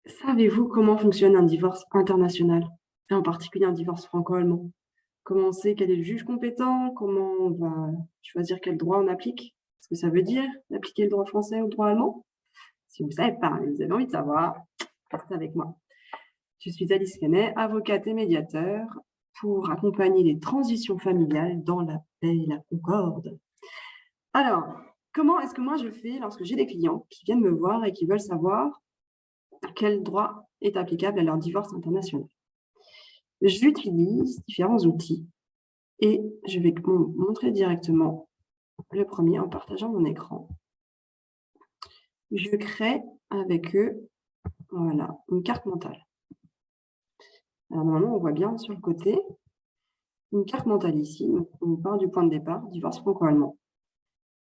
Savez-vous comment fonctionne un divorce international? Et en particulier un divorce franco-allemand? Comment on sait quel est le juge compétent? Comment on va choisir quel droit on applique? Ce que ça veut dire d'appliquer le droit français ou le droit allemand? Si vous ne savez pas et vous avez envie de savoir, restez avec moi. Je suis Alice Canet, avocate et médiateur pour accompagner les transitions familiales dans la paix et la concorde. Alors, comment est-ce que moi je fais lorsque j'ai des clients qui viennent me voir et qui veulent savoir quel droit est applicable à leur divorce international? J'utilise différents outils et je vais vous montrer directement le premier en partageant mon écran. Je crée avec eux, voilà, une carte mentale. Alors normalement, on voit bien sur le côté une carte mentale ici. Donc, on part du point de départ, divorce franco-allemand,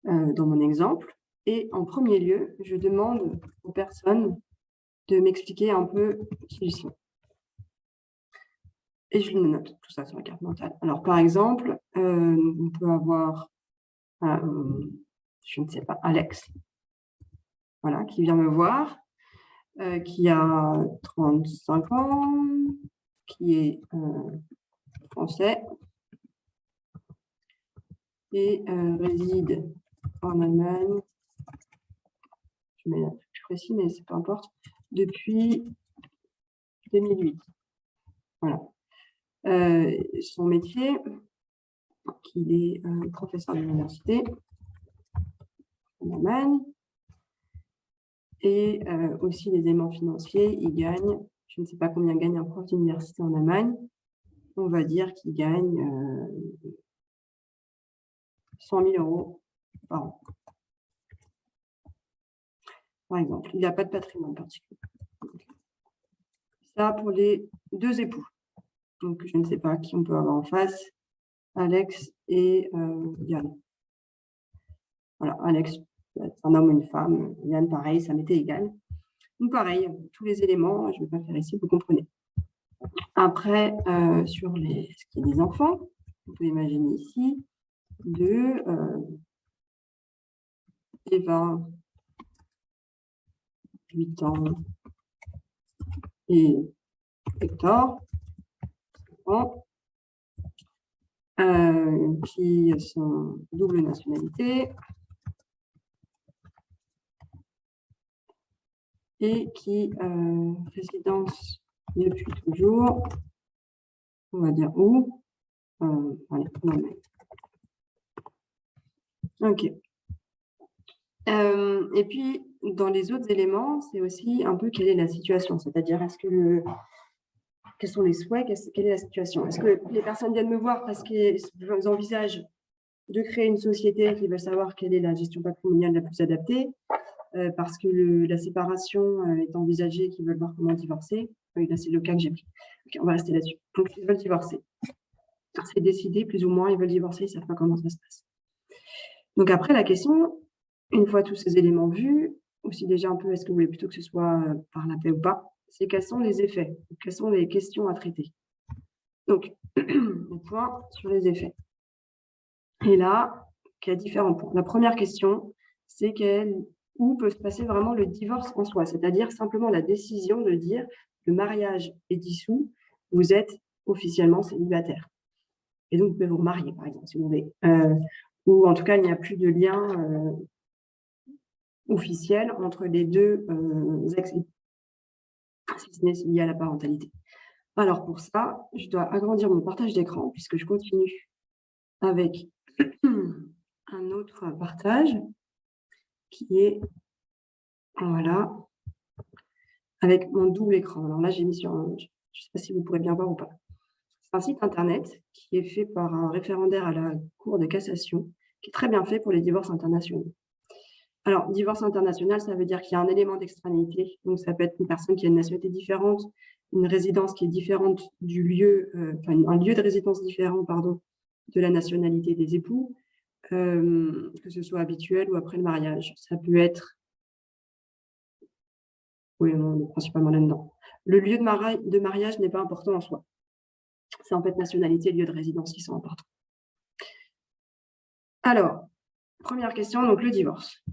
dans mon exemple. Et en premier lieu, je demande aux personnes de m'expliquer un peu qui ils sont. Et je note tout ça sur la carte mentale. Alors, par exemple, on peut avoir, je ne sais pas, Alex, voilà, qui vient me voir, qui a 35 ans, qui est français et réside en Allemagne. Je mets plus précis, mais c'est peu importe. Depuis 2008. Voilà. Son métier, qu'il est professeur d'université en Allemagne. Et aussi les éléments financiers, il gagne, je ne sais pas combien gagne un prof d'université en Allemagne, on va dire qu'il gagne 100 000 € par an. Par exemple, il n'a pas de patrimoine particulier. Ça pour les deux époux. Donc, je ne sais pas qui on peut avoir en face, Alex et Yann. Voilà, Alex peut être un homme ou une femme, Yann pareil, ça m'était égal. Donc pareil, tous les éléments, je ne vais pas faire ici, vous comprenez. Après, sur ce qui est des enfants, on peut imaginer ici de Eva, 8 ans, et Hector, 5 ans, qui sont double nationalité et qui résidence depuis toujours, on va dire où, allez, en Allemagne. Ok. Et puis, dans les autres éléments, c'est aussi un peu quelle est la situation, c'est-à-dire quels sont les souhaits, quelle est la situation. Est-ce que les personnes viennent me voir parce qu'ils envisagent de créer une société, qui veulent savoir quelle est la gestion patrimoniale la plus adaptée, parce que la séparation est envisagée, qu'ils veulent voir comment divorcer. Oui, là, c'est le cas que j'ai pris. Okay, on va rester là-dessus. Donc, ils veulent divorcer. C'est décidé, plus ou moins, ils veulent divorcer, ils ne savent pas comment ça se passe. Donc après, la question, une fois tous ces éléments vus, aussi déjà un peu, est-ce que vous voulez plutôt que ce soit par la paix ou pas, c'est quels sont les effets, quelles sont les questions à traiter. Donc, le point sur les effets. Et là, il y a différents points. La première question, c'est où peut se passer vraiment le divorce en soi, c'est-à-dire simplement la décision de dire le mariage est dissous, vous êtes officiellement célibataire. Et donc, vous pouvez vous remarier, par exemple, si vous voulez. Ou en tout cas, il n'y a plus de lien officiel entre les deux ex-époux, si ce n'est lié à la parentalité. Alors, pour ça, je dois agrandir mon partage d'écran puisque je continue avec un autre partage qui est, voilà, avec mon double écran. Alors là, j'ai mis sur je ne sais pas si vous pourrez bien voir ou pas. C'est un site internet qui est fait par un référendaire à la Cour de cassation, qui est très bien fait pour les divorces internationaux. Alors, divorce international, ça veut dire qu'il y a un élément d'extranéité. Donc, ça peut être une personne qui a une nationalité différente, une résidence qui est différente du lieu, un lieu de résidence différent, pardon, de la nationalité des époux, que ce soit habituel ou après le mariage. Ça peut être, oui, on est principalement là-dedans. Le lieu de mariage n'est pas important en soi. C'est en fait nationalité et lieu de résidence qui sont importants. Alors, première question, donc le divorce.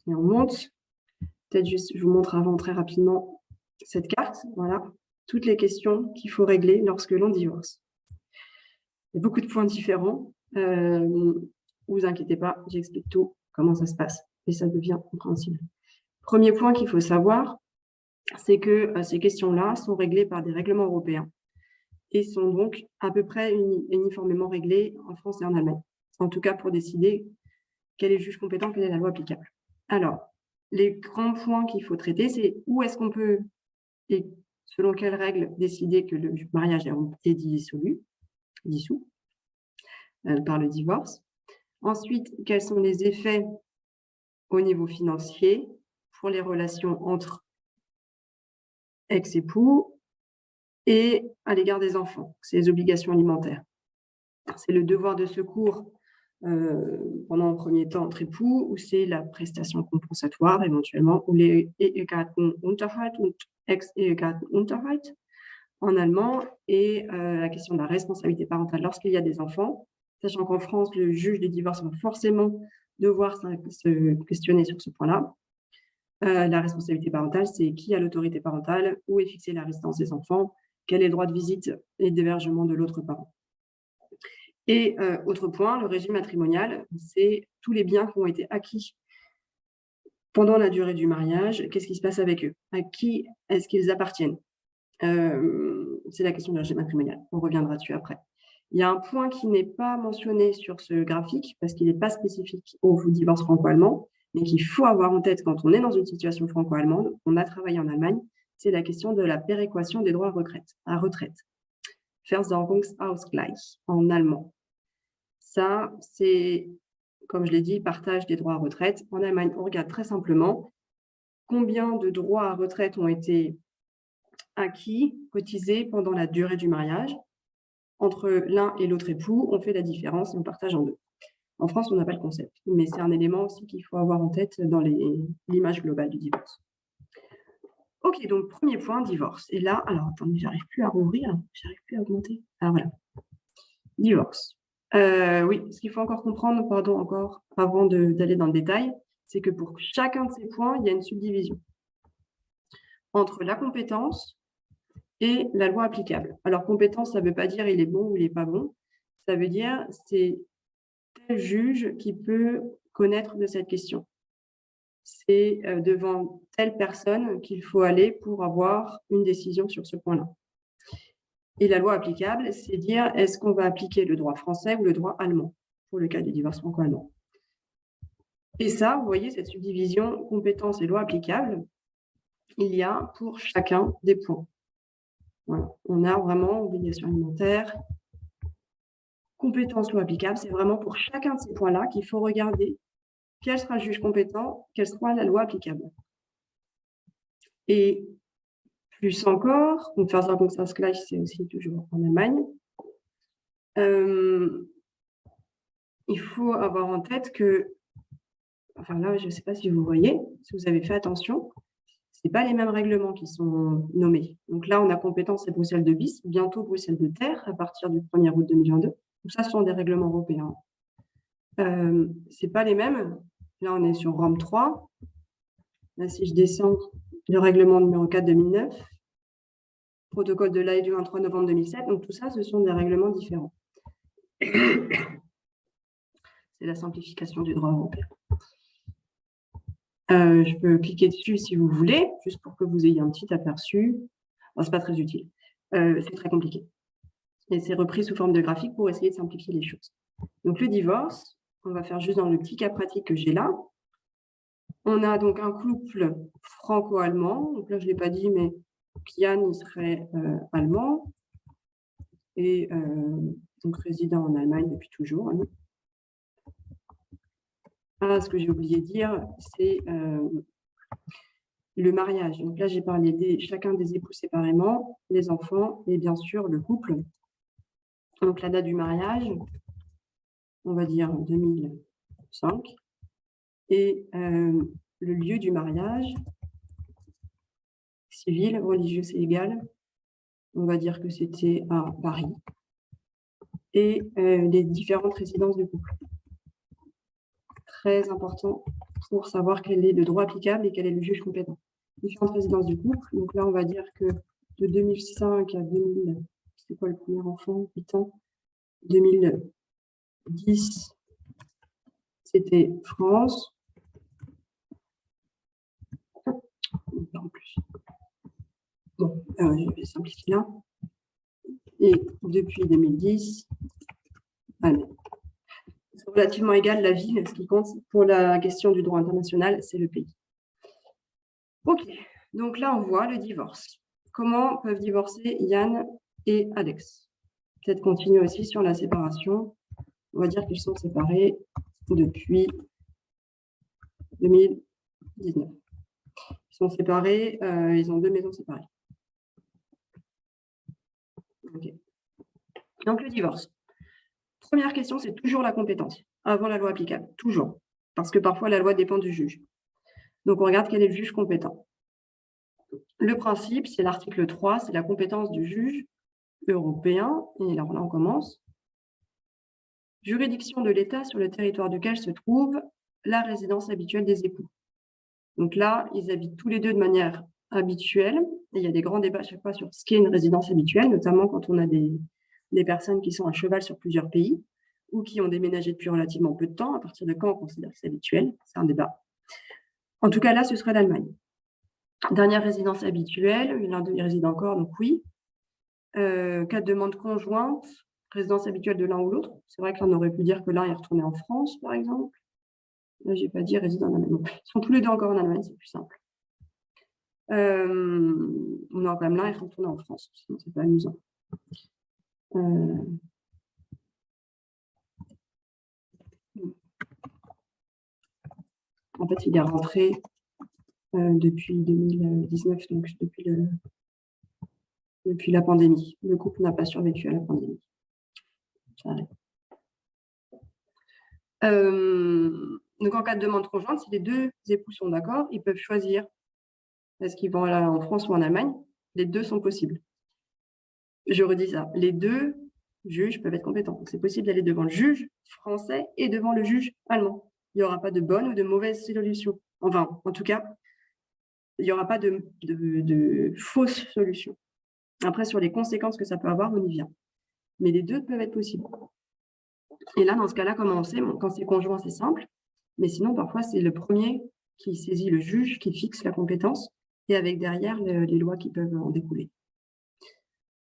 Et on monte peut-être juste, je vous montre avant très rapidement cette carte. Voilà, toutes les questions qu'il faut régler lorsque l'on divorce. Il y a beaucoup de points différents. Vous inquiétez pas, j'explique tout, comment ça se passe, et ça devient compréhensible. Premier point qu'il faut savoir, c'est que ces questions-là sont réglées par des règlements européens et sont donc à peu près uniformément réglées en France et en Allemagne. En tout cas, pour décider quel est le juge compétent, quelle est la loi applicable. Alors, les grands points qu'il faut traiter, c'est où est-ce qu'on peut, et selon quelles règles, décider que le mariage est dissous par le divorce. Ensuite, quels sont les effets au niveau financier pour les relations entre ex-époux et à l'égard des enfants, c'est les obligations alimentaires. C'est le devoir de secours pendant un premier temps entre époux, ou c'est la prestation compensatoire éventuellement, ou les Ehegattenunterhalt und Ex-Ehegattenunterhalt en allemand, et la question de la responsabilité parentale lorsqu'il y a des enfants, sachant qu'en France, le juge du divorce va forcément devoir se questionner sur ce point-là. La responsabilité parentale, c'est qui a l'autorité parentale, où est fixée la résidence des enfants, quel est le droit de visite et d'hébergement de l'autre parent. Et autre point, le régime matrimonial, c'est tous les biens qui ont été acquis pendant la durée du mariage. Qu'est-ce qui se passe avec eux? À qui est-ce qu'ils appartiennent? C'est la question du régime matrimonial. On reviendra dessus après. Il y a un point qui n'est pas mentionné sur ce graphique parce qu'il n'est pas spécifique au divorce franco-allemand, mais qu'il faut avoir en tête quand on est dans une situation franco-allemande, on a travaillé en Allemagne, c'est la question de la péréquation des droits à retraite. Versorgungsausgleich en allemand. Ça, c'est, comme je l'ai dit, partage des droits à retraite. En Allemagne, on regarde très simplement combien de droits à retraite ont été acquis, cotisés pendant la durée du mariage. Entre l'un et l'autre époux, on fait la différence et on partage en deux. En France, on n'a pas le concept, mais c'est un élément aussi qu'il faut avoir en tête dans l'image globale du divorce. Ok, donc premier point, divorce. Et là, alors attendez, j'arrive plus à rouvrir, j'arrive plus à augmenter. Ah voilà, divorce. Oui, ce qu'il faut encore comprendre, encore avant d'aller dans le détail, c'est que pour chacun de ces points, il y a une subdivision entre la compétence et la loi applicable. Alors, compétence, ça ne veut pas dire il est bon ou il n'est pas bon. Ça veut dire c'est tel juge qui peut connaître de cette question. C'est devant telle personne qu'il faut aller pour avoir une décision sur ce point-là. Et la loi applicable, c'est dire est-ce qu'on va appliquer le droit français ou le droit allemand pour le cas du divorce franco-allemand. Et ça, vous voyez, cette subdivision compétence et loi applicable, il y a pour chacun des points. Voilà. On a vraiment obligation alimentaire, compétence, loi applicable. C'est vraiment pour chacun de ces points-là qu'il faut regarder quel sera le juge compétent, quelle sera la loi applicable. Et plus encore, donc Versorgungsausgleich, c'est aussi toujours en Allemagne. Il faut avoir en tête que, enfin là, je ne sais pas si vous voyez, si vous avez fait attention, ce n'est pas les mêmes règlements qui sont nommés. Donc là, on a compétence et Bruxelles de bis, bientôt Bruxelles de terre, à partir du 1er août 2022. Donc ça, ce sont des règlements européens. Ce n'est pas les mêmes. Là, on est sur Rome 3. Là, si je descends, le règlement numéro 4 2009, protocole de l'AE du 23 novembre 2007. Donc tout ça, ce sont des règlements différents. C'est la simplification du droit européen. Je peux cliquer dessus si vous voulez, juste pour que vous ayez un petit aperçu. Ce n'est pas très utile. C'est très compliqué. Et c'est repris sous forme de graphique pour essayer de simplifier les choses. Donc le divorce, on va faire juste dans le petit cas pratique que j'ai là. On a donc un couple franco-allemand. Donc là, je ne l'ai pas dit, mais Kian, il serait allemand. Et donc résident en Allemagne depuis toujours. Hein. Ce que j'ai oublié de dire, c'est le mariage. Donc là, j'ai parlé de chacun des époux séparément, les enfants et bien sûr le couple. Donc la date du mariage, on va dire 2005. Et le lieu du mariage, civil, religieux, c'est égal. On va dire que c'était à Paris. Et les différentes résidences du couple. Très important pour savoir quel est le droit applicable et quel est le juge compétent. Différentes résidences du couple. Donc là, on va dire que de 2005 à 2000, c'est quoi le premier enfant? 8 ans. 2010, c'était France. En plus. Bon, je vais simplifier là. Et depuis 2010, allez. C'est relativement égal la ville. Ce qui compte pour la question du droit international, c'est le pays. Ok, donc là, on voit le divorce. Comment peuvent divorcer Yann et Alex? Peut-être continuer aussi sur la séparation. On va dire qu'ils sont séparés depuis 2019. Ils sont séparés, ils ont 2 maisons séparées. Okay. Donc, le divorce. Première question, c'est toujours la compétence, avant la loi applicable, toujours. Parce que parfois, la loi dépend du juge. Donc, on regarde quel est le juge compétent. Le principe, c'est l'article 3, c'est la compétence du juge européen. Et alors là, on commence. Juridiction de l'État sur le territoire duquel se trouve la résidence habituelle des époux. Donc là, ils habitent tous les deux de manière habituelle. Et il y a des grands débats à chaque fois sur ce qu'est une résidence habituelle, notamment quand on a des personnes qui sont à cheval sur plusieurs pays ou qui ont déménagé depuis relativement peu de temps. À partir de quand on considère que c'est habituel? C'est un débat. En tout cas, là, ce serait l'Allemagne. Dernière résidence habituelle, l'un d'eux y réside encore, donc oui. Cas de demande conjointe, résidence habituelle de l'un ou l'autre. C'est vrai que là, on aurait pu dire que l'un est retourné en France, par exemple. Là, je n'ai pas dit réside en Allemagne. Ils sont tous les deux encore en Allemagne, c'est plus simple. Non, quand même, l'un est retourné en France, sinon c'est pas amusant. En fait, il est rentré depuis 2019, donc depuis la pandémie. Le couple n'a pas survécu à la pandémie. Donc, en cas de demande conjointe, si les deux époux sont d'accord, ils peuvent choisir est-ce qu'ils vont aller en France ou en Allemagne. Les deux sont possibles. Je redis ça. Les deux juges peuvent être compétents. C'est possible d'aller devant le juge français et devant le juge allemand. Il n'y aura pas de bonne ou de mauvaise solution. Enfin, en tout cas, il n'y aura pas de fausse solution. Après, sur les conséquences que ça peut avoir, on y vient. Mais les deux peuvent être possibles. Et là, dans ce cas-là, comment on sait? Quand c'est conjoint, c'est simple. Mais sinon, parfois, c'est le premier qui saisit le juge, qui fixe la compétence, et avec derrière les lois qui peuvent en découler.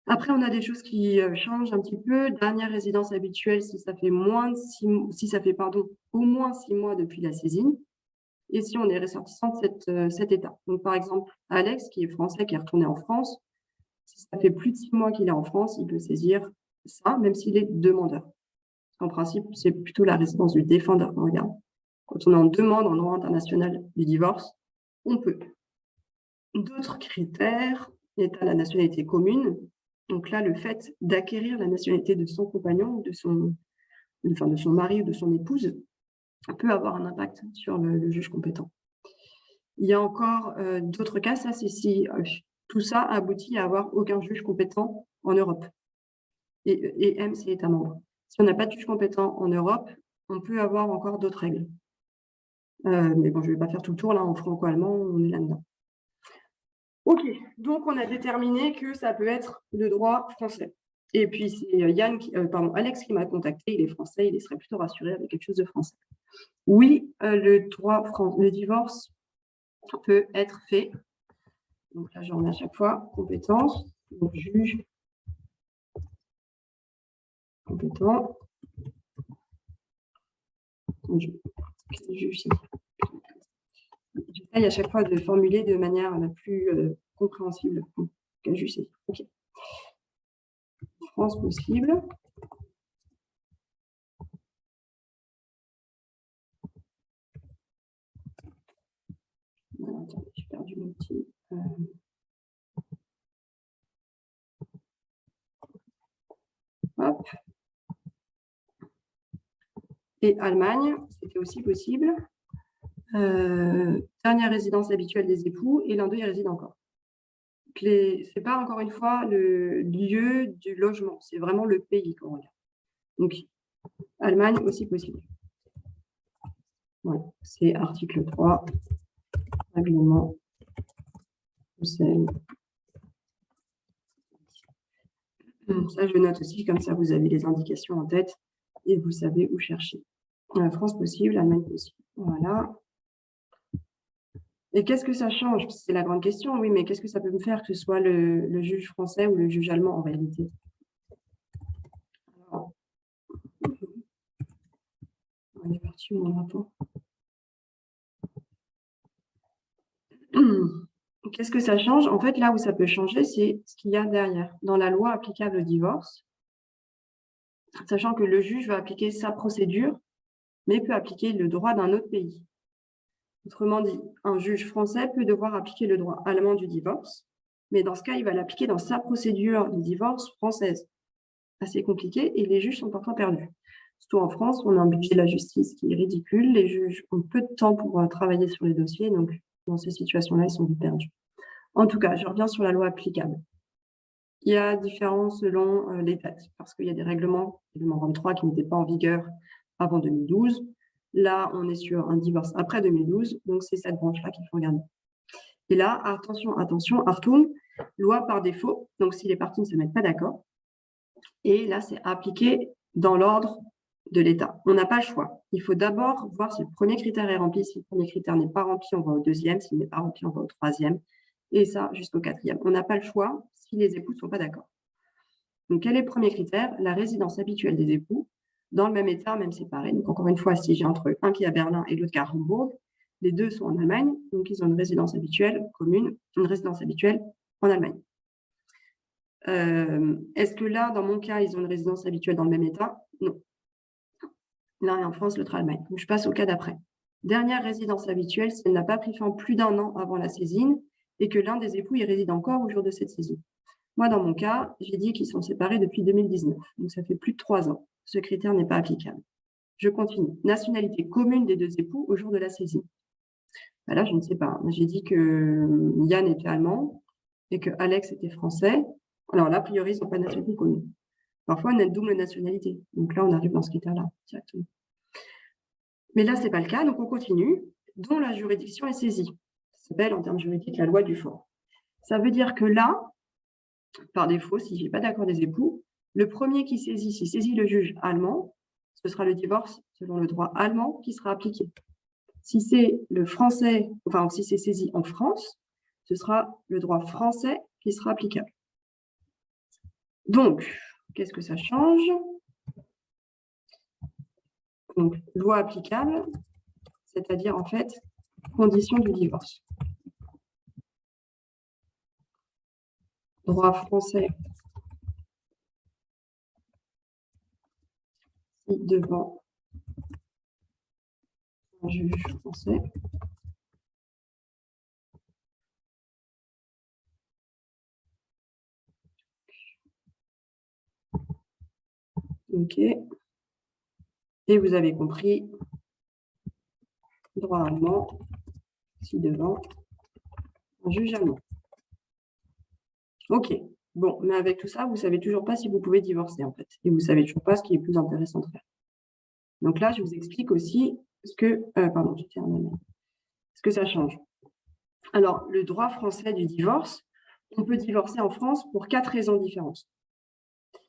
Après, on a des choses qui changent un petit peu. Dernière résidence habituelle, si ça fait au moins 6 mois depuis la saisine, et si on est ressortissant de cet État. Donc, par exemple, Alex, qui est français, qui est retourné en France, si ça fait plus de 6 mois qu'il est en France, il peut saisir ça, même s'il est demandeur. En principe, c'est plutôt la résidence du défendeur qu'on regarde. Quand on est en demande en droit international du divorce, on peut. D'autres critères, l'état, la nationalité commune. Donc là, le fait d'acquérir la nationalité de son compagnon, de son mari ou de son épouse, peut avoir un impact sur le juge compétent. Il y a encore d'autres cas, ça c'est si tout ça aboutit à avoir aucun juge compétent en Europe. Et M, c'est État membre. Si on n'a pas de juge compétent en Europe, on peut avoir encore d'autres règles. Mais bon, je ne vais pas faire tout le tour, là, en franco-allemand, on est là-dedans. Ok, donc on a déterminé que ça peut être le droit français. Et puis c'est Alex qui m'a contacté, il est français, il serait plutôt rassuré avec quelque chose de français. Oui, le divorce peut être fait. Donc là, je remets à chaque fois compétence, donc juge compétent. J'essaye à chaque fois de formuler de manière la plus compréhensible. Ok. France possible. Attends, j'ai perdu mon petit. Hop. Et Allemagne, c'était aussi possible. Dernière résidence habituelle des époux, et l'un d'eux y réside encore. Ce n'est pas encore une fois le lieu du logement, c'est vraiment le pays qu'on regarde. Donc, Allemagne aussi possible. Ouais, c'est article 3, règlement Bruxelles. Ça, je note aussi, comme ça, vous avez les indications en tête et vous savez où chercher. France possible, Allemagne possible. Voilà. Et qu'est-ce que ça change? C'est la grande question, oui, mais qu'est-ce que ça peut me faire que ce soit le juge français ou le juge allemand en réalité? Alors, on est parti où mon rapport? Qu'est-ce que ça change? En fait, là où ça peut changer, c'est ce qu'il y a derrière. Dans la loi applicable au divorce, sachant que le juge va appliquer sa procédure, mais peut appliquer le droit d'un autre pays. Autrement dit, un juge français peut devoir appliquer le droit allemand du divorce, mais dans ce cas, il va l'appliquer dans sa procédure de divorce française. Assez compliqué et les juges sont parfois perdus. Surtout en France, on a un budget de la justice qui est ridicule. Les juges ont peu de temps pour travailler sur les dossiers, donc dans ces situations-là, ils sont vite perdus. En tout cas, je reviens sur la loi applicable. Il y a différence selon les dates, parce qu'il y a des règlements, règlement Rome 3 qui n'étaient pas en vigueur avant 2012. Là, on est sur un divorce après 2012, donc c'est cette branche-là qu'il faut regarder. Et là, attention, attention, Achtung, loi par défaut, donc si les parties ne se mettent pas d'accord, et là, c'est appliqué dans l'ordre de l'État. On n'a pas le choix. Il faut d'abord voir si le premier critère est rempli. Si le premier critère n'est pas rempli, on va au deuxième. S'il n'est pas rempli, on va au troisième. Et ça, jusqu'au quatrième. On n'a pas le choix si les époux ne sont pas d'accord. Donc, quel est le premier critère? La résidence habituelle des époux dans le même État, même séparés. Donc, encore une fois, si j'ai entre eux un qui est à Berlin et l'autre qui est à Hambourg, les deux sont en Allemagne. Donc, ils ont une résidence habituelle commune, une résidence habituelle en Allemagne. Est-ce que là, dans mon cas, ils ont une résidence habituelle dans le même État? Non. L'un est en France, l'autre en Allemagne. Donc, je passe au cas d'après. Dernière résidence habituelle, si elle n'a pas pris fin plus d'un an avant la saisine et que l'un des époux y réside encore au jour de cette saisine. Moi, dans mon cas, j'ai dit qu'ils sont séparés depuis 2019. Donc, ça fait plus de 3 ans. Ce critère n'est pas applicable. Je continue. Nationalité commune des deux époux au jour de la saisine. Ben là, je ne sais pas. J'ai dit que Yann était allemand et que Alex était français. Alors là, a priori, ils n'ont pas de nationalité commune. Parfois, on a une double nationalité. Donc là, on arrive dans ce critère-là directement. Mais là, ce n'est pas le cas, donc on continue. Dont la juridiction est saisie. Ça s'appelle en termes juridiques la loi du fort. Ça veut dire que là, par défaut, si je n'ai pas d'accord des époux, le premier qui saisit, s'il saisit le juge allemand, ce sera le divorce selon le droit allemand qui sera appliqué. Si c'est le français, enfin, si c'est saisi en France, ce sera le droit français qui sera applicable. Donc, qu'est-ce que ça change? Donc, loi applicable, c'est-à-dire en fait, conditions du divorce. Droit français devant un juge français. OK. Et vous avez compris, droit allemand, si devant un juge allemand. OK. Bon, mais avec tout ça, vous ne savez toujours pas si vous pouvez divorcer, en fait. Et vous ne savez toujours pas ce qui est plus intéressant de faire. Donc là, je vous explique aussi ce que... pardon, j'étais en allemand. Ce que ça change. Alors, le droit français du divorce, on peut divorcer en France pour 4 raisons différentes. Je ne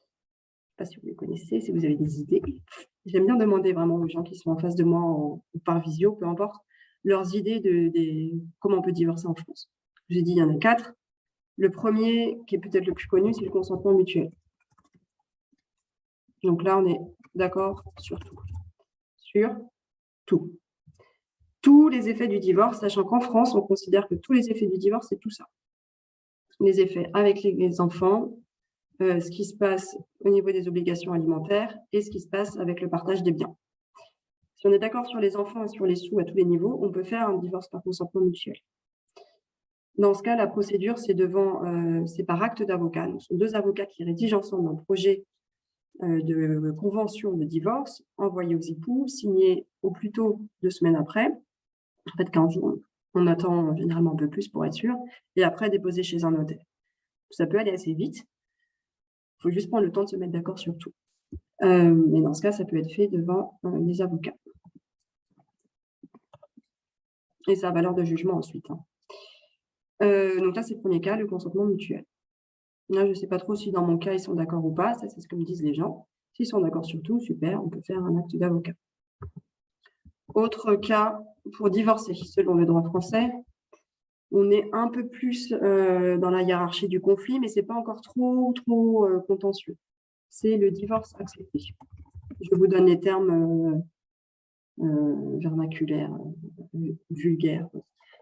sais pas si vous les connaissez, si vous avez des idées. J'aime bien demander vraiment aux gens qui sont en face de moi ou par visio, peu importe, leurs idées de comment on peut divorcer en France. J'ai dit, il y en a 4. Le premier, qui est peut-être le plus connu, c'est le consentement mutuel. Donc là, on est d'accord sur tout. Sur tout. Tous les effets du divorce, sachant qu'en France, on considère que tous les effets du divorce, c'est tout ça. Les effets avec les enfants, ce qui se passe au niveau des obligations alimentaires et ce qui se passe avec le partage des biens. Si on est d'accord sur les enfants et sur les sous à tous les niveaux, on peut faire un divorce par consentement mutuel. Dans ce cas, la procédure, c'est par acte d'avocat. Ce sont 2 avocats qui rédigent ensemble un projet de convention de divorce envoyé aux époux, signé au plus tôt 2 semaines après. En fait, 15 jours. On attend généralement un peu plus pour être sûr. Et après, déposé chez un notaire. Ça peut aller assez vite. Il faut juste prendre le temps de se mettre d'accord sur tout. Mais dans ce cas, ça peut être fait devant les avocats. et sa valeur de jugement ensuite. Donc là, c'est le premier cas, le consentement mutuel. Là, je ne sais pas trop si dans mon cas, ils sont d'accord ou pas. Ça, c'est ce que me disent les gens. S'ils sont d'accord sur tout, super, on peut faire un acte d'avocat. Autre cas pour divorcer, selon le droit français, on est un peu plus dans la hiérarchie du conflit, mais ce n'est pas encore trop contentieux. C'est le divorce accepté. Je vous donne les termes vernaculaires, vulgaires,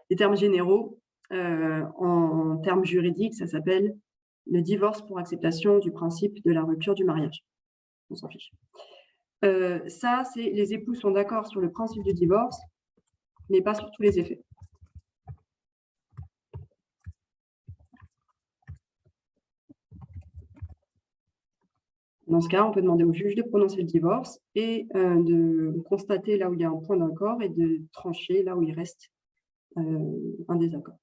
les termes généraux. En termes juridiques, ça s'appelle le divorce pour acceptation du principe de la rupture du mariage. On s'en fiche. Ça, c'est les époux sont d'accord sur le principe du divorce, mais pas sur tous les effets. Dans ce cas, on peut demander au juge de prononcer le divorce et de constater là où il y a un point d'accord et de trancher là où il reste un désaccord.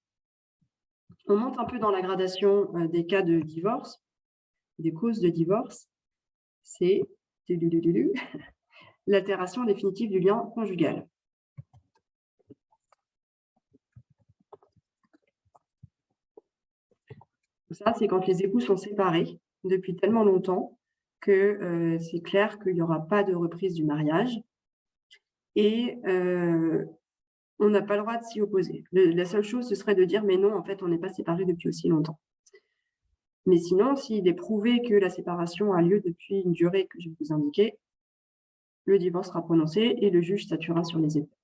On monte un peu dans la gradation des cas de divorce, des causes de divorce. C'est l'altération définitive du lien conjugal. Ça, c'est quand les époux sont séparés depuis tellement longtemps que c'est clair qu'il n'y aura pas de reprise du mariage et on n'a pas le droit de s'y opposer. La seule chose, ce serait de dire « mais non, en fait, on n'est pas séparés depuis aussi longtemps ». Mais sinon, s'il est prouvé que la séparation a lieu depuis une durée que je vais vous indiquer, le divorce sera prononcé et le juge statuera sur les effets.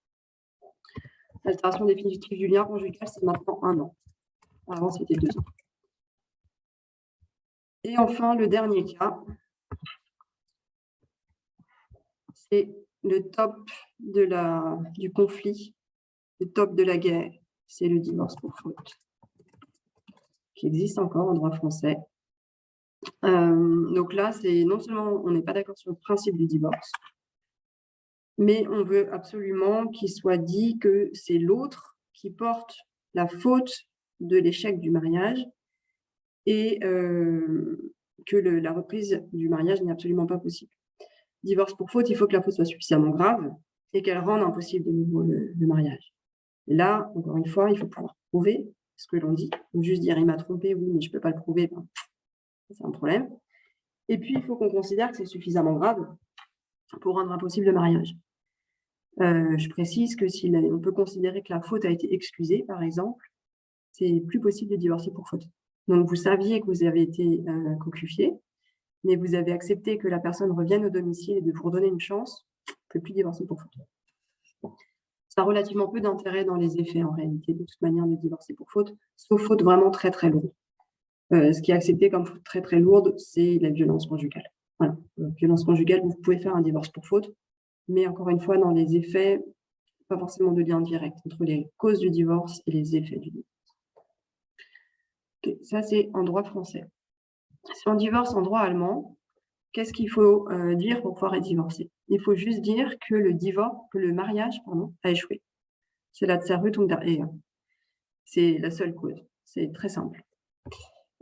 L'altération définitive du lien conjugal, c'est maintenant 1 an. Avant, c'était 2 ans. Et enfin, le dernier cas, c'est le top du conflit, le top de la guerre, c'est le divorce pour faute, qui existe encore en droit français. Donc là, c'est non seulement on n'est pas d'accord sur le principe du divorce, mais on veut absolument qu'il soit dit que c'est l'autre qui porte la faute de l'échec du mariage et que la reprise du mariage n'est absolument pas possible. Divorce pour faute, il faut que la faute soit suffisamment grave et qu'elle rende impossible de nouveau le mariage. Et là, encore une fois, il faut pouvoir prouver ce que l'on dit. Ou juste dire « il m'a trompé, oui, mais je ne peux pas le prouver », ben, c'est un problème. Et puis, il faut qu'on considère que c'est suffisamment grave pour rendre impossible le mariage. Je précise que si on peut considérer que la faute a été excusée, par exemple, c'est plus possible de divorcer pour faute. Donc, vous saviez que vous avez été cocufié, mais vous avez accepté que la personne revienne au domicile et de vous redonner une chance, on ne peut plus divorcer pour faute. Ça a relativement peu d'intérêt dans les effets, en réalité, de toute manière, de divorcer pour faute, sauf faute vraiment très, très lourde. Ce qui est accepté comme faute très, très lourde, c'est la violence conjugale. Voilà. Violence conjugale, vous pouvez faire un divorce pour faute, mais encore une fois, dans les effets, pas forcément de lien direct entre les causes du divorce et les effets du divorce. Okay, ça, c'est en droit français. Si on divorce en droit allemand, qu'est-ce qu'il faut dire pour pouvoir être divorcé? Il faut juste dire que le mariage a échoué. C'est la Zerrüttung der Ehe. C'est la seule cause. C'est très simple.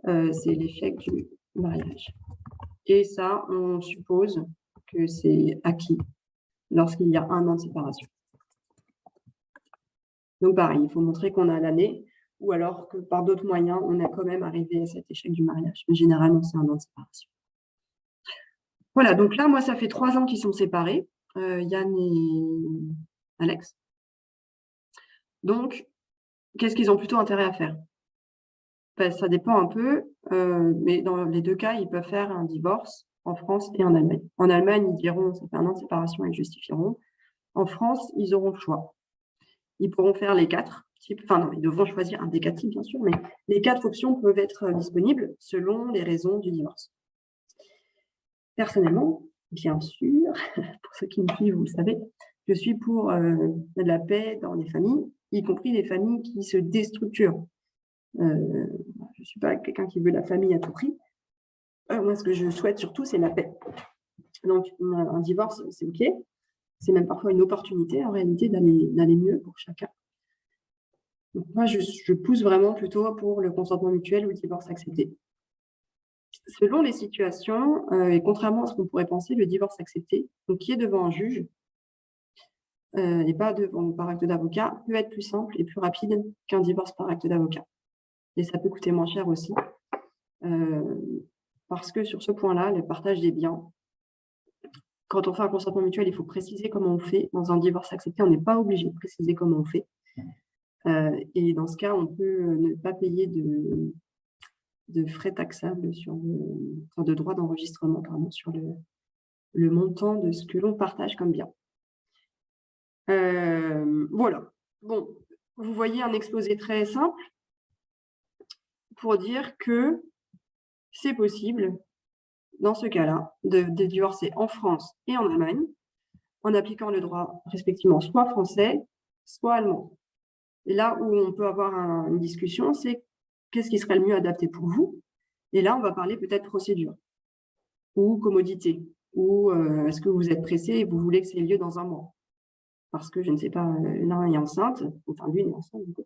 C'est l'échec du mariage. Et ça, on suppose que c'est acquis lorsqu'il y a 1 an de séparation. Donc pareil, il faut montrer qu'on a l'année, ou alors que par d'autres moyens, on est quand même arrivé à cet échec du mariage. Mais généralement, c'est 1 an de séparation. Voilà, donc là, moi, ça fait 3 ans qu'ils sont séparés, Yann et Alex. Donc, qu'est-ce qu'ils ont plutôt intérêt à faire? Ben, ça dépend un peu, mais dans les 2 cas, ils peuvent faire un divorce en France et en Allemagne. En Allemagne, ils diront ça fait 1 an de séparation et ils justifieront. En France, ils auront le choix. Ils pourront faire les 4 types, enfin non, ils devront choisir un des 4 types, bien sûr, mais les 4 options peuvent être disponibles selon les raisons du divorce. Personnellement, bien sûr, pour ceux qui me suivent, vous le savez, je suis pour la paix dans les familles, y compris les familles qui se déstructurent. Je ne suis pas quelqu'un qui veut la famille à tout prix. Moi, ce que je souhaite surtout, c'est la paix. Donc, un divorce, c'est OK. C'est même parfois une opportunité, en réalité, d'aller mieux pour chacun. Donc, moi, je pousse vraiment plutôt pour le consentement mutuel ou le divorce accepté. Selon les situations, et contrairement à ce qu'on pourrait penser, le divorce accepté, donc qui est devant un juge, et pas par acte d'avocat, peut être plus simple et plus rapide qu'un divorce par acte d'avocat. Et ça peut coûter moins cher aussi, parce que sur ce point-là, le partage des biens, quand on fait un consentement mutuel, il faut préciser comment on fait. Dans un divorce accepté, on n'est pas obligé de préciser comment on fait. Et dans ce cas, on peut ne pas payer de frais taxables de droits d'enregistrement sur le montant de ce que l'on partage comme bien. Voilà. Bon, vous voyez un exposé très simple pour dire que c'est possible, dans ce cas-là, de divorcer en France et en Allemagne, en appliquant le droit respectivement soit français, soit allemand. Et là où on peut avoir une discussion, c'est qu'est-ce qui serait le mieux adapté pour vous? Et là, on va parler peut-être procédure ou commodité, ou est-ce que vous êtes pressé et vous voulez que ça ait lieu dans un mois? Parce que, je ne sais pas, l'un est enceinte, enfin l'une est enceinte, du coup,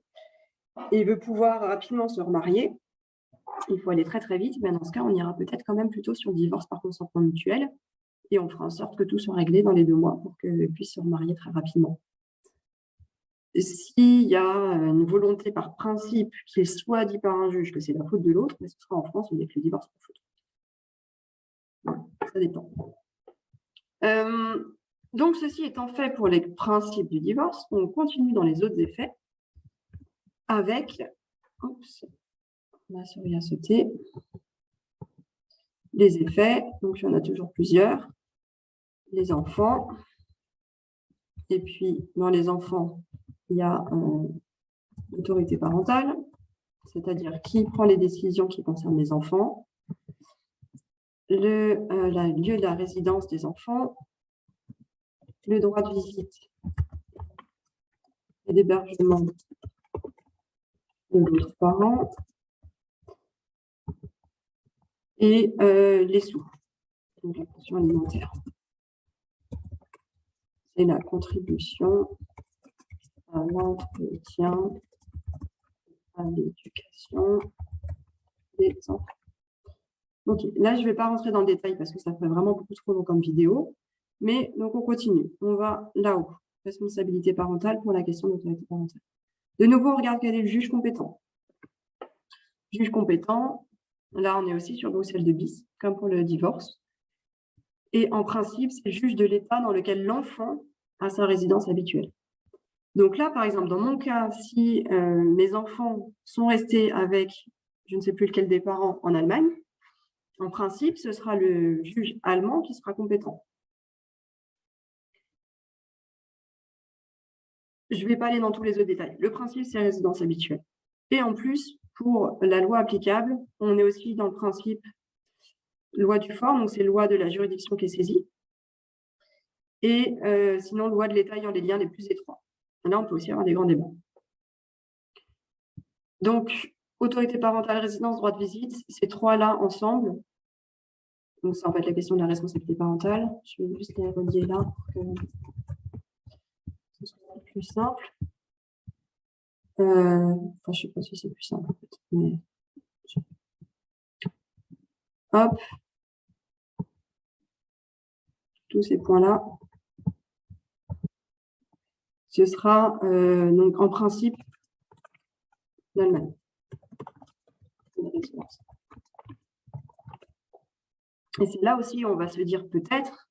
et veut pouvoir rapidement se remarier. Il faut aller très très vite, mais dans ce cas, on ira peut-être quand même plutôt sur le divorce par consentement mutuel, et on fera en sorte que tout soit réglé dans les 2 mois pour qu'elle puisse se remarier très rapidement. S'il y a une volonté par principe qu'il soit dit par un juge que c'est la faute de l'autre, mais ce sera en France, on dit que le divorce est faute. Voilà, ça dépend. Donc, ceci étant fait pour les principes du divorce, on continue dans les autres effets avec, ma souris a sauté, les effets, donc il y en a toujours plusieurs, les enfants, et puis dans les enfants, il y a l'autorité parentale, c'est-à-dire qui prend les décisions qui concernent les enfants, le lieu de la résidence des enfants, le droit de visite et d'hébergement de l'autre parent, et les sous, donc la pension alimentaire. C'est la contribution à l'entretien, à l'éducation des enfants. Ok, là je ne vais pas rentrer dans le détail parce que ça fait vraiment beaucoup trop long comme vidéo, mais donc on continue. On va là-haut, responsabilité parentale pour la question d'autorité parentale. De nouveau, on regarde quel est le juge compétent. Juge compétent, là on est aussi sur Bruxelles 2 bis, comme pour le divorce. Et en principe, c'est le juge de l'État dans lequel l'enfant a sa résidence habituelle. Donc là, par exemple, dans mon cas, si mes enfants sont restés avec, je ne sais plus lequel des parents, en Allemagne, en principe, ce sera le juge allemand qui sera compétent. Je ne vais pas aller dans tous les autres détails. Le principe, c'est résidence habituelle. Et en plus, pour la loi applicable, on est aussi dans le principe loi du fort, donc c'est loi de la juridiction qui est saisie. Et sinon, loi de l'État ayant les liens les plus étroits. Là, on peut aussi avoir des grands débats. Donc, autorité parentale, résidence, droit de visite, ces trois-là ensemble. Donc, c'est en fait la question de la responsabilité parentale. Je vais juste les relier là pour que ce soit plus simple. Enfin, je ne sais pas si c'est plus simple en fait. Mais... Hop. Tous ces points-là. Ce sera donc en principe l'Allemagne. Et c'est là aussi où on va se dire peut-être,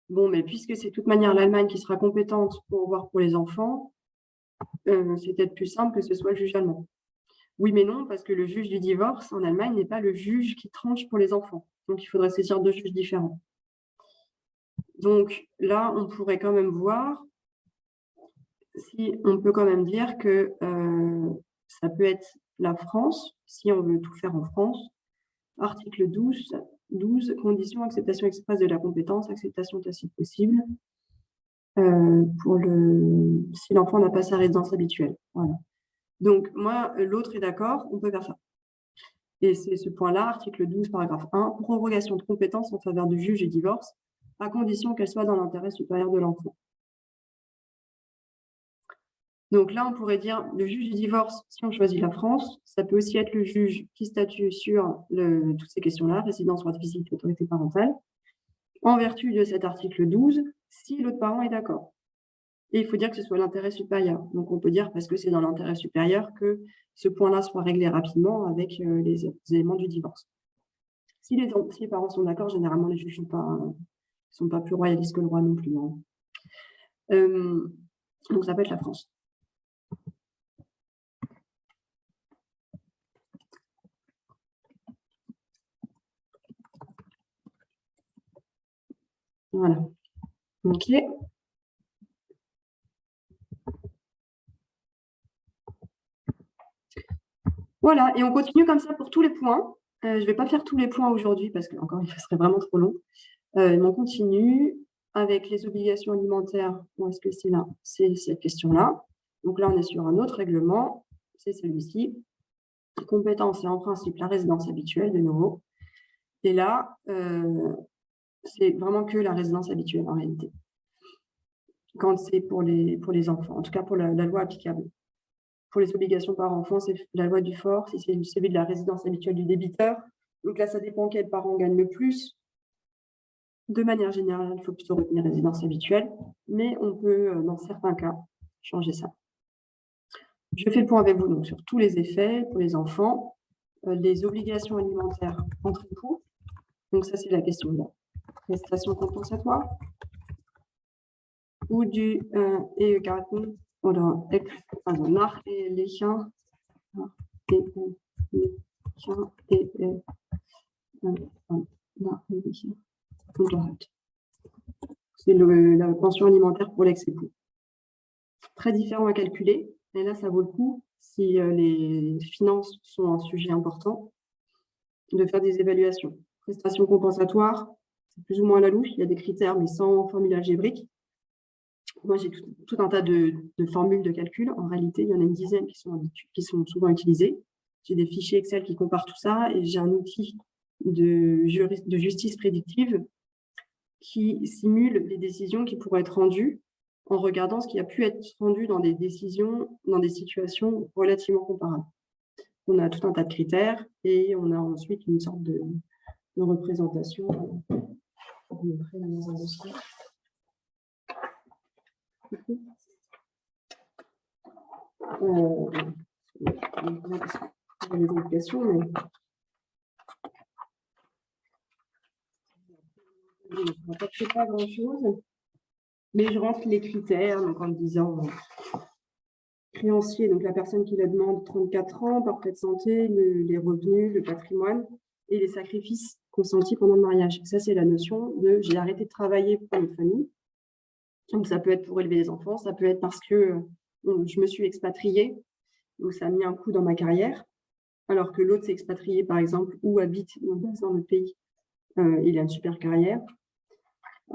bon, mais puisque c'est de toute manière l'Allemagne qui sera compétente pour voir pour les enfants, c'est peut-être plus simple que ce soit le juge allemand. Oui, mais non, parce que le juge du divorce en Allemagne n'est pas le juge qui tranche pour les enfants. Donc, il faudrait saisir 2 juges différents. Donc là, on pourrait quand même voir si on peut quand même dire que ça peut être la France, si on veut tout faire en France. Article 12, conditions, acceptation expresse de la compétence, acceptation tacite possible si l'enfant n'a pas sa résidence habituelle. Voilà. Donc, moi, l'autre est d'accord, on peut faire ça. Et c'est ce point-là, article 12, paragraphe 1, prorogation de compétence en faveur du juge du divorce, à condition qu'elle soit dans l'intérêt supérieur de l'enfant. Donc là, on pourrait dire le juge du divorce, si on choisit la France, ça peut aussi être le juge qui statue sur toutes ces questions-là, résidence, droit de visite, autorité parentale, en vertu de cet article 12, si l'autre parent est d'accord. Et il faut dire que ce soit l'intérêt supérieur. Donc, on peut dire parce que c'est dans l'intérêt supérieur que ce point-là soit réglé rapidement avec les éléments du divorce. Si les parents sont d'accord, généralement, les juges ne sont pas plus royalistes que le roi non plus. Hein. Donc, ça peut être la France. Voilà. OK. Voilà, et on continue comme ça pour tous les points. Je ne vais pas faire tous les points aujourd'hui parce que encore ce serait vraiment trop long. Mais on continue avec les obligations alimentaires. Où est-ce que c'est là? C'est cette question-là. Donc là, on est sur un autre règlement. C'est celui-ci. Compétence et en principe la résidence habituelle, de nouveau. Et là, c'est vraiment que la résidence habituelle en réalité. Quand c'est pour les enfants, en tout cas pour la loi applicable. Pour les obligations par enfant, c'est la loi du fort, c'est celui de la résidence habituelle du débiteur. Donc là, ça dépend quel parent gagne le plus. De manière générale, il faut plutôt retenir résidence habituelle, mais on peut, dans certains cas, changer ça. Je fais le point avec vous donc, sur tous les effets pour les enfants, les obligations alimentaires entre époux. Donc ça, c'est la question de la prestation compensatoire ou du Ehegatten oder also nachehelichen Unterhalt. C'est la pension alimentaire pour l'ex-époux. Très différent à calculer, et là, ça vaut le coup, si les finances sont un sujet important, de faire des évaluations. Prestation compensatoire, c'est plus ou moins à la louche, il y a des critères, mais sans formule algébrique. Moi, j'ai tout un tas de formules de calcul. En réalité, il y en a une dizaine qui sont souvent utilisées. J'ai des fichiers Excel qui comparent tout ça, et j'ai un outil de justice prédictive qui simule les décisions qui pourraient être rendues en regardant ce qui a pu être rendu dans des décisions, dans des situations relativement comparables. On a tout un tas de critères et on a ensuite une sorte de représentation. Je vais vous montrer la mise en dossier. Les indications, mais on ne fait pas grand-chose. Mais je rentre les critères, donc en disant créancier, donc la personne qui la demande 34 ans, parfaite santé, les revenus, le patrimoine et les sacrifices consentis pendant le mariage. Ça, c'est la notion de j'ai arrêté de travailler pour une famille. Donc, ça peut être pour élever les enfants, ça peut être parce que je me suis expatriée, donc ça a mis un coup dans ma carrière, alors que l'autre s'est expatrié, par exemple, ou habite dans le pays. Il a une super carrière.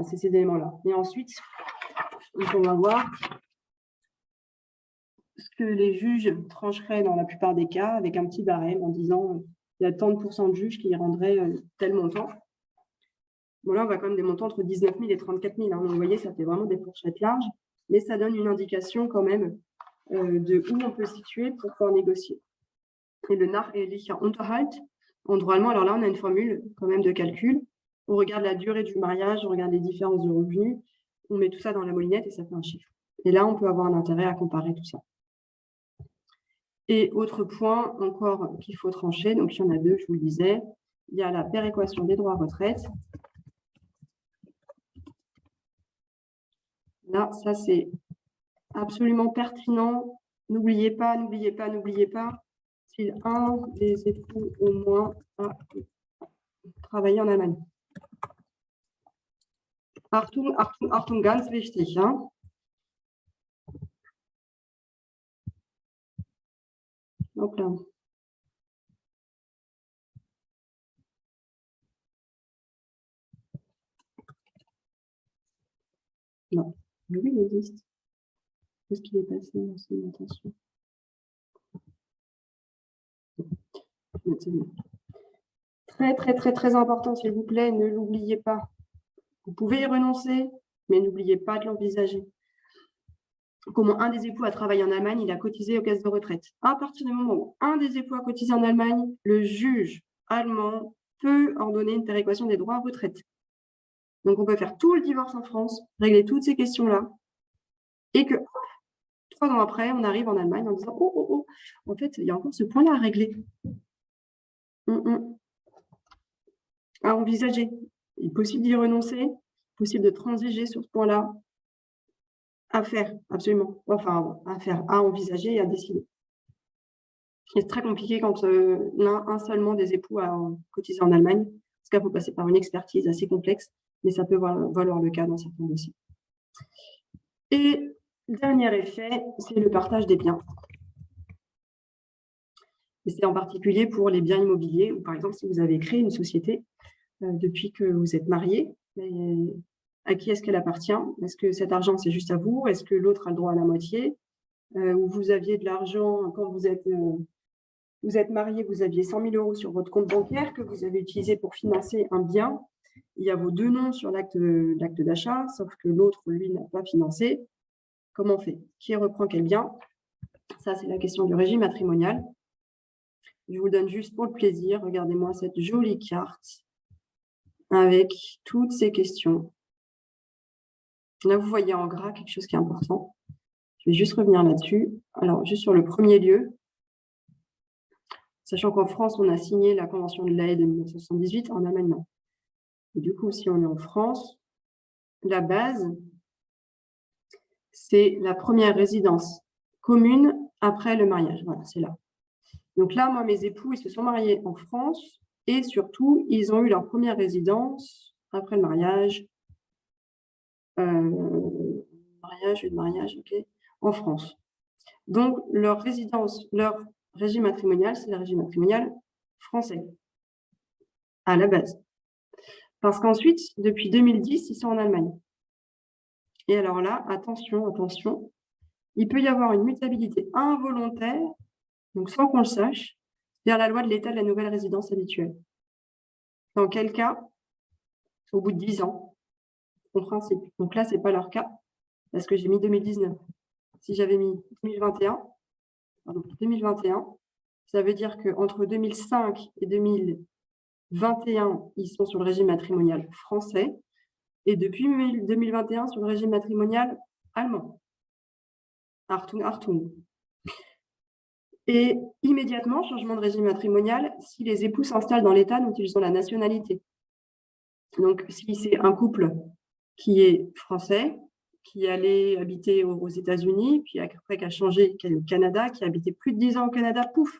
C'est ces éléments-là. Et ensuite, on va voir ce que les juges trancheraient dans la plupart des cas avec un petit barème en disant il y a tant de pourcents de juges qui rendraient tel montant. Bon, là, on va quand même des montants entre 19 000 et 34 000. Hein. Donc, vous voyez, ça fait vraiment des fourchettes larges, mais ça donne une indication quand même de où on peut se situer pour pouvoir négocier. Et le nachehelichen Unterhalt, en droit allemand, alors là, on a une formule quand même de calcul. On regarde la durée du mariage, on regarde les différences de revenus, on met tout ça dans la molinette et ça fait un chiffre. Et là, on peut avoir un intérêt à comparer tout ça. Et autre point encore qu'il faut trancher, donc il y en a deux, je vous le disais, il y a la péréquation des droits à retraite. Là, ça c'est absolument pertinent. N'oubliez pas, si un des époux au moins a travaillé en Allemagne. Achtung, Achtung, Achtung, ganz wichtig. Hein? Hop là. Non, oui, il existe. Qu'est-ce qu'il est passé dans cette notation? Très, très, très, très important, s'il vous plaît, ne l'oubliez pas. Vous pouvez y renoncer, mais n'oubliez pas de l'envisager. Comment un des époux a travaillé en Allemagne, il a cotisé aux caisses de retraite. À partir du moment où un des époux a cotisé en Allemagne, le juge allemand peut ordonner une péréquation des droits à retraite. Donc, on peut faire tout le divorce en France, régler toutes ces questions-là, Et que 3 ans après, on arrive en Allemagne en disant « Oh, en fait, il y a encore ce point-là à régler. » À envisager. Il est possible d'y renoncer, possible de transiger sur ce point-là. À faire, absolument. Enfin, à faire, à envisager et à décider. C'est très compliqué quand un seulement des époux a cotisé en Allemagne, parce qu'il faut passer par une expertise assez complexe, mais ça peut valoir le cas dans certains dossiers. Et dernier effet, c'est le partage des biens. Et c'est en particulier pour les biens immobiliers, ou par exemple, si vous avez créé une société depuis que vous êtes marié, à qui est-ce qu'elle appartient? Est-ce que cet argent, c'est juste à vous? Est-ce que l'autre a le droit à la moitié? Ou vous aviez de l'argent quand vous êtes marié, vous aviez 100 000 € sur votre compte bancaire que vous avez utilisé pour financer un bien. Il y a vos deux noms sur l'acte d'achat, sauf que l'autre, lui, n'a pas financé. Comment on fait? Qui reprend quel bien? Ça, c'est la question du régime matrimonial. Je vous donne juste pour le plaisir, regardez-moi cette jolie carte avec toutes ces questions. Là, vous voyez en gras quelque chose qui est important. Je vais juste revenir là-dessus. Alors, juste sur le premier lieu, sachant qu'en France, on a signé la Convention de La Haye de 1978, en Allemagne, non. Et du coup, si on est en France, la base, c'est la première résidence commune après le mariage. Voilà, c'est là. Donc là, moi, mes époux, ils se sont mariés en France et surtout, ils ont eu leur première résidence après le mariage. Mariage, ok, en France. Donc, leur résidence, leur régime matrimonial, c'est le régime matrimonial français, à la base. Parce qu'ensuite, depuis 2010, ils sont en Allemagne. Et alors là, attention, il peut y avoir une mutabilité involontaire, donc sans qu'on le sache, vers la loi de l'état de la nouvelle résidence habituelle. Dans quel cas, au bout de 10 ans, en principe. Donc là, ce n'est pas leur cas, parce que j'ai mis 2019. Si j'avais mis 2021, ça veut dire qu'entre 2005 et 2021, ils sont sur le régime matrimonial français, et depuis 2021, sur le régime matrimonial allemand. Achtung. Et immédiatement, changement de régime matrimonial, si les époux s'installent dans l'État dont ils ont la nationalité. Donc, si c'est un couple qui est français, qui allait habiter aux États-Unis, puis après qui a changé, qui est au Canada, qui a habité plus de 10 ans au Canada, pouf,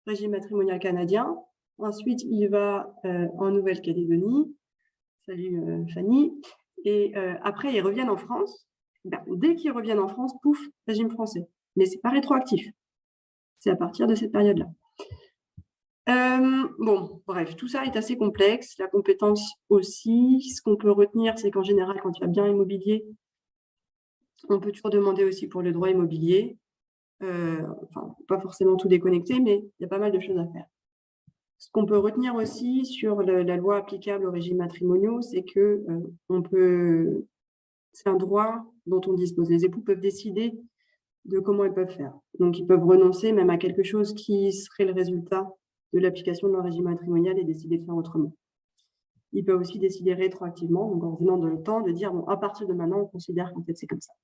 régime matrimonial canadien. Ensuite, il va en Nouvelle-Calédonie. Salut Fanny. Et après, ils reviennent en France. Ben, dès qu'ils reviennent en France, pouf, régime français. Mais ce n'est pas rétroactif. C'est à partir de cette période-là. Bon, bref, tout ça est assez complexe. La compétence aussi. Ce qu'on peut retenir, c'est qu'en général, quand il y a bien immobilier, on peut toujours demander aussi pour le droit immobilier. Enfin, pas forcément tout déconnecter, mais il y a pas mal de choses à faire. Ce qu'on peut retenir aussi sur la loi applicable aux régimes matrimoniaux, c'est que c'est un droit dont on dispose. Les époux peuvent décider de comment ils peuvent faire. Donc, ils peuvent renoncer même à quelque chose qui serait le résultat de l'application de leur régime matrimonial et décider de faire autrement. Ils peuvent aussi décider rétroactivement, donc en revenant dans le temps, de dire, bon, à partir de maintenant, on considère qu'en fait, c'est comme ça.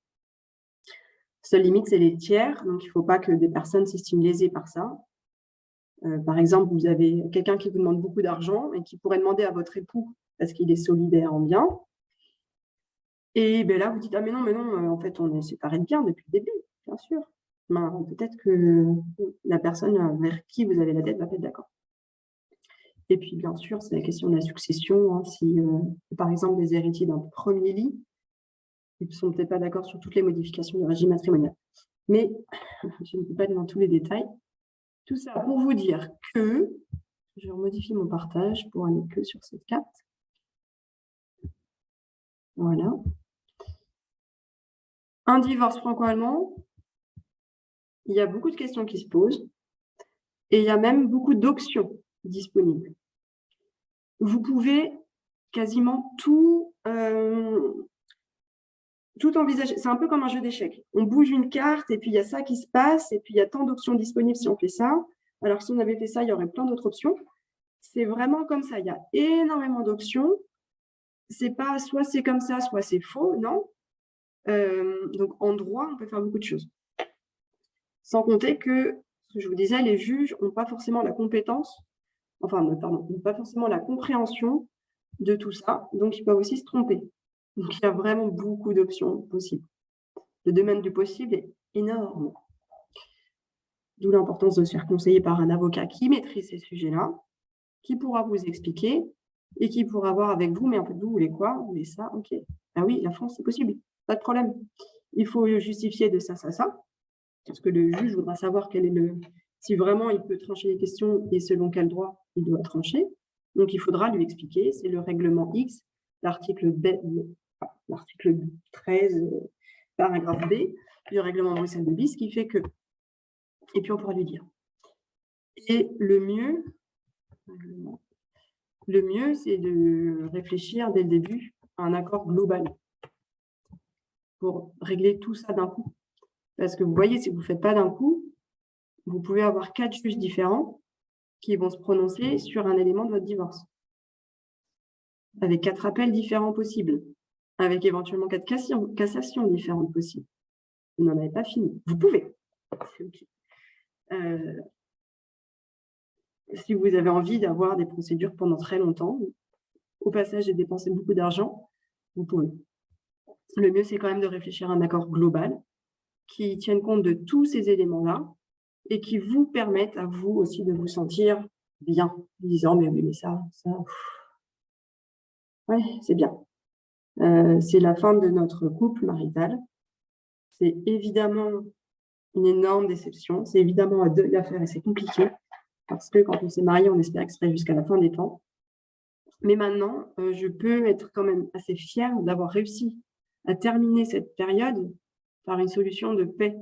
Seule limite, c'est les tiers, donc il ne faut pas que des personnes s'estiment lésées par ça. Par exemple, vous avez quelqu'un qui vous demande beaucoup d'argent et qui pourrait demander à votre époux parce qu'il est solidaire en bien. Et ben là, vous dites, ah mais non, en fait, on est séparés de biens depuis le début, bien sûr. Ben, peut-être que la personne vers qui vous avez la dette va pas être d'accord. Et puis, bien sûr, c'est la question de la succession. Hein, si, par exemple, des héritiers d'un premier lit, ils ne sont peut-être pas d'accord sur toutes les modifications du régime matrimonial. Mais je ne peux pas aller dans tous les détails. Tout ça pour vous dire que, je vais modifier mon partage pour aller que sur cette carte. Voilà. Un divorce franco-allemand, il y a beaucoup de questions qui se posent et il y a même beaucoup d'options disponibles. Vous pouvez quasiment tout envisager. C'est un peu comme un jeu d'échecs. On bouge une carte et puis il y a ça qui se passe et puis il y a tant d'options disponibles si on fait ça. Alors si on avait fait ça, il y aurait plein d'autres options. C'est vraiment comme ça. Il y a énormément d'options. C'est pas soit c'est comme ça, soit c'est faux, non. Donc, en droit, on peut faire beaucoup de choses. Sans compter que, je vous disais, les juges n'ont pas forcément la compétence, n'ont pas forcément la compréhension de tout ça, donc ils peuvent aussi se tromper. Donc, il y a vraiment beaucoup d'options possibles. Le domaine du possible est énorme. D'où l'importance de se faire conseiller par un avocat qui maîtrise ces sujets-là, qui pourra vous expliquer et qui pourra voir avec vous, mais en fait, vous voulez quoi? Vous voulez ça? Ok. Ah oui, la France, c'est possible. Pas de problème. Il faut justifier de ça, ça. Parce que le juge voudra savoir si vraiment il peut trancher les questions et selon quel droit il doit trancher. Donc, il faudra lui expliquer. C'est le règlement X, l'article 13, paragraphe B du règlement Bruxelles de bis qui fait que... Et puis, on pourra lui dire. Et le mieux, c'est de réfléchir dès le début à un accord global pour régler tout ça d'un coup. Parce que vous voyez, si vous ne le faites pas d'un coup, vous pouvez avoir 4 juges différents qui vont se prononcer sur un élément de votre divorce. Avec 4 appels différents possibles. Avec éventuellement 4 cassations différentes possibles. Vous n'en avez pas fini. Vous pouvez. Okay. Si vous avez envie d'avoir des procédures pendant très longtemps, au passage et dépenser beaucoup d'argent, vous pouvez. Le mieux, c'est quand même de réfléchir à un accord global qui tienne compte de tous ces éléments-là et qui vous permettent à vous aussi de vous sentir bien, en disant mais ça, ouais, c'est bien. C'est la fin de notre couple marital. C'est évidemment une énorme déception. C'est évidemment un deuil à faire et c'est compliqué parce que quand on s'est marié, on espérait que ce serait jusqu'à la fin des temps. Mais maintenant, je peux être quand même assez fière d'avoir réussi à terminer cette période par une solution de paix,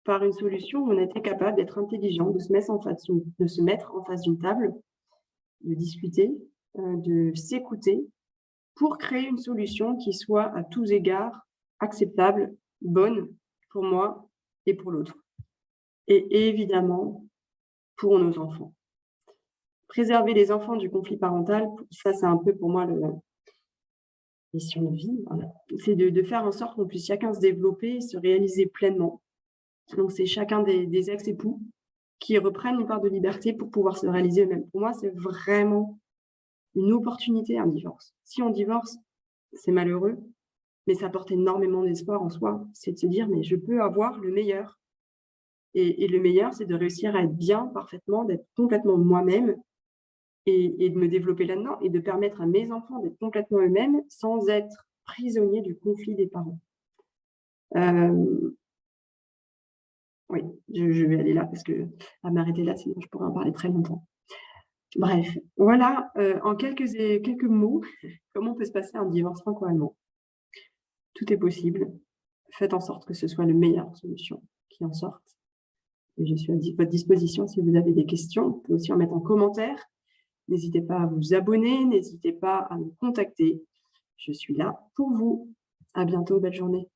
par une solution où on était capable d'être intelligent, de se mettre en face d'une table, de discuter, de s'écouter pour créer une solution qui soit à tous égards acceptable, bonne pour moi et pour l'autre. Et évidemment, pour nos enfants. Préserver les enfants du conflit parental, ça c'est un peu pour moi la mission de vie. Voilà. C'est de faire en sorte qu'on puisse chacun se développer et se réaliser pleinement. Donc c'est chacun des ex-époux qui reprennent une part de liberté pour pouvoir se réaliser eux-mêmes. Pour moi, c'est vraiment une opportunité, un divorce. Si on divorce, c'est malheureux, mais ça apporte énormément d'espoir en soi. C'est de se dire, mais je peux avoir le meilleur. Et le meilleur, c'est de réussir à être bien, parfaitement, d'être complètement moi-même et de me développer là-dedans et de permettre à mes enfants d'être complètement eux-mêmes sans être prisonniers du conflit des parents. Oui, je vais aller là parce que à m'arrêter là, sinon je pourrais en parler très longtemps. Bref, voilà, en quelques mots, comment peut se passer un divorce franco-allemand. Tout est possible. Faites en sorte que ce soit la meilleure solution qui en sorte. Et je suis à votre disposition si vous avez des questions. Vous pouvez aussi en mettre en commentaire. N'hésitez pas à vous abonner, n'hésitez pas à me contacter. Je suis là pour vous. À bientôt, belle journée.